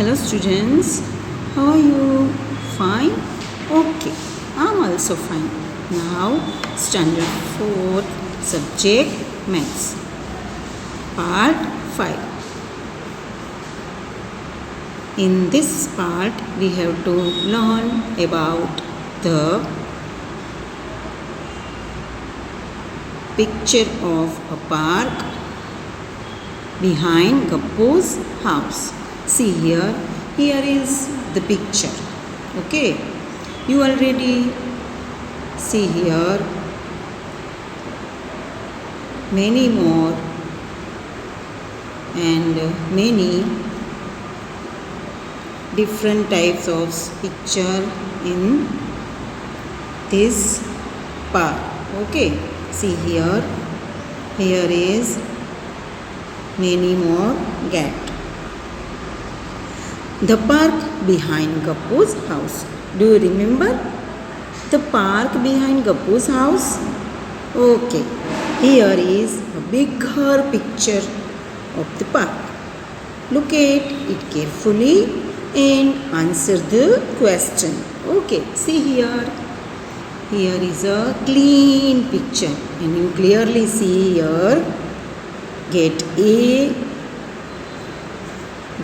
Hello students, how are you? Fine? Okay, I'm also fine. Now, standard 4 subject maths, part 5. In this part, we have to learn about the picture of a park behind Gappu's house. See here is the picture. Okay, you already see here many more and many different types of picture in this park. Okay, see here is many more gate. The park behind Gappu's house. Do you remember the park behind Gappu's house? Okay, here is a bigger picture of the park. Look at it carefully and answer the question. Okay, see here. Here is a clean picture and you clearly see here gate A,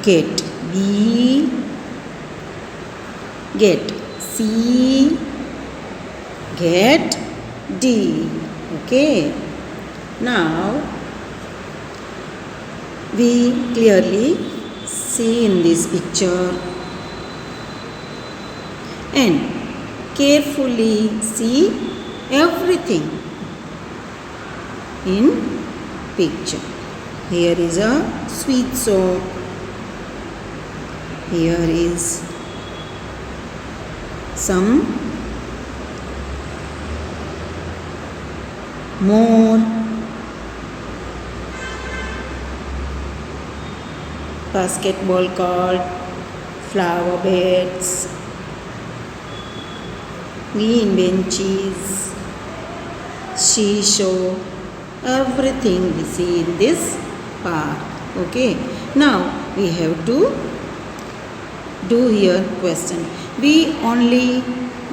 gate B, gate C, gate D. Okay. Now we clearly see in this picture and carefully see everything in picture. Here is a sweet soap. Here is some more basketball court, flower beds, green benches, seesaw, everything we see in this park. Okay, now we have to do here question. We only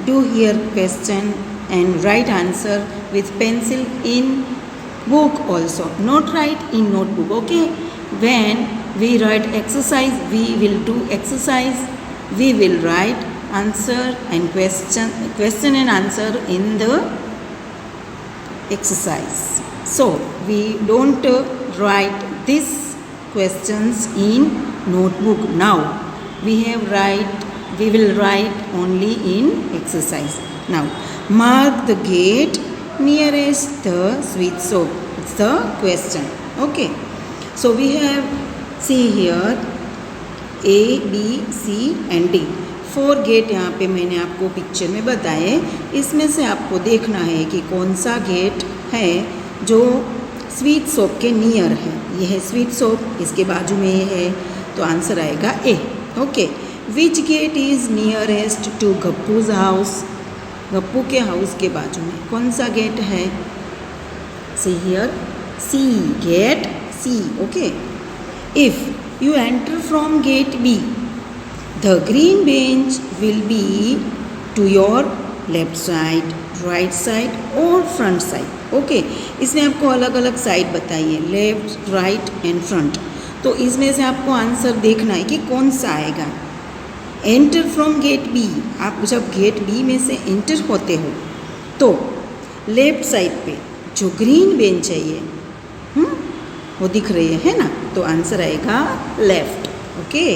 do here question and write answer with pencil in book also, not write in notebook. Okay, when we write exercise, we will do exercise, we will write answer and question and answer in the exercise. So we don't write these questions in notebook now. We will write only in exercise. Now mark the gate nearest the sweet soap. It's the question. Okay, so we have see here A, B, C and D. 4 gate यहाँ पे मैंने आपको picture में बताए. इसमें से आपको देखना है कि कौन सा गेट है जो स्वीट सोप के नियर है. यह है स्वीट सोप, इसके बाजू में ये है, तो आंसर आएगा A. Okay, which gate is nearest to Gappu's house. Gappu के हाउस के बाजू में कौन सा गेट है? C here C, gate C. Okay, if you enter from gate B, the green bench will be to your left side, right side or front side. Okay, इसमें आपको अलग अलग साइड बताइए, लेफ्ट, राइट एंड फ्रंट. तो इसमें से आपको answer देखना है कि कौन सा आएगा. एंटर फ्रॉम गेट बी, आप जब गेट बी में से एंटर होते हो तो लेफ्ट साइड पे जो ग्रीन बेंच है ये वो दिख रही है ना, तो आंसर आएगा left. Okay,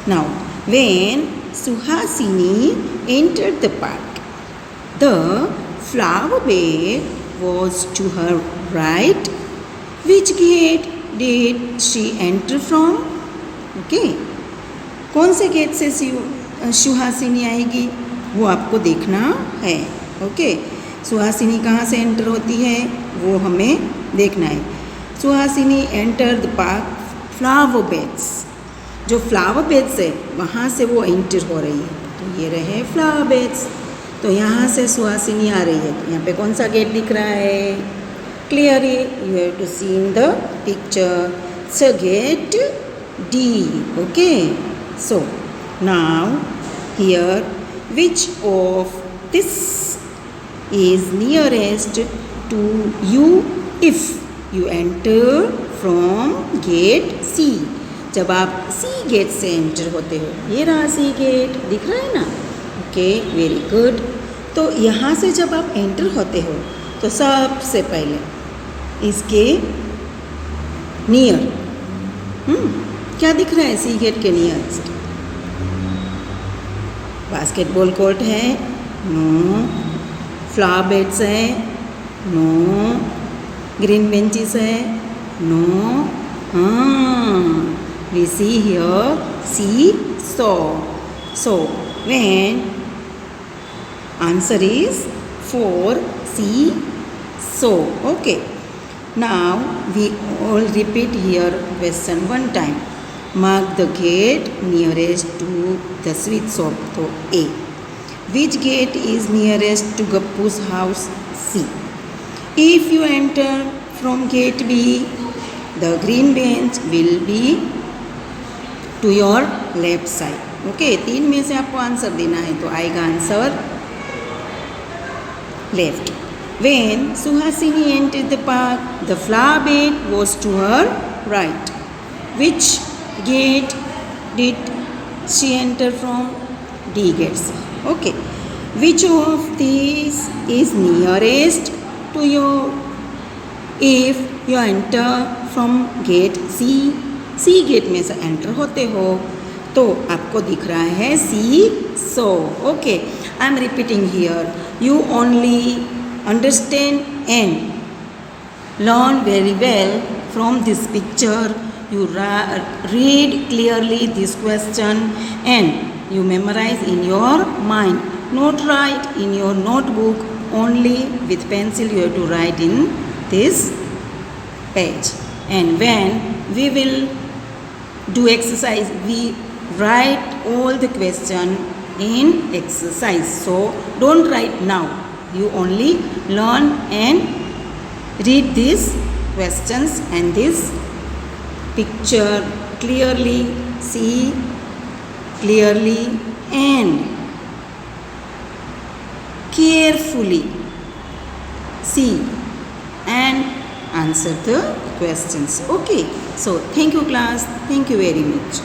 now when Suhasini entered the park, the flower bed was to her right. Which gate did she enter from? Okay, कौन से गेट से सुहासिनी आएगी वो आपको देखना है. ओके, सुहासिनी कहाँ से एंटर होती है वो हमें देखना है. Suhasini enter the park flower beds. जो फ्लावर बेड्स है वहाँ से वो एंटर हो रही है, तो ये रहे फ्लावर बेड्स. तो यहाँ से सुहासिनी आ रही है, तो यहाँ पे कौन सा गेट दिख रहा है? Clearly, you have to see in the picture. So get D. Okay. So now here, which of this is nearest to you if you enter from gate C? जब आप C गेट से enter होते हो, ये रहा C gate, दिख रहा है ना? Okay, very good. तो यहाँ से जब आप एंटर होते हो तो सबसे पहले इसके नियर क्या दिख रहा है? C गेट के नियर बास्केटबॉल कोर्ट है, नो। फ्लावर बेड्स है, नो। ग्रीन बेंचेस है, नो। हाँ, we see here seesaw. So when answer is 4C so. Okay, now we all repeat here question one time. Mark the gate nearest to the sweet shop. So A. Which gate is nearest to Gappu's house? C. If you enter from gate B, the green bench will be to your left side. Okay, 3 में से आपको answer देना है, तो आएगा answer left. When Suhasini entered the park, the flower bed was to her right. Which gate did she enter from? D gate. Okay. Which of these is nearest to you if you enter from gate C? C gate में से enter होते हो तो आपको दिख रहा है C so. Okay, I am repeating here, you only understand and learn very well from this picture. You read clearly this question and you memorize in your mind. Not write in your notebook, only with pencil you have to write in this page. And when we will do exercise, we write all the question in exercise. So don't write now. You only learn and read these questions and this picture clearly, see clearly and carefully see and answer the questions. Okay, so thank you class, thank you very much.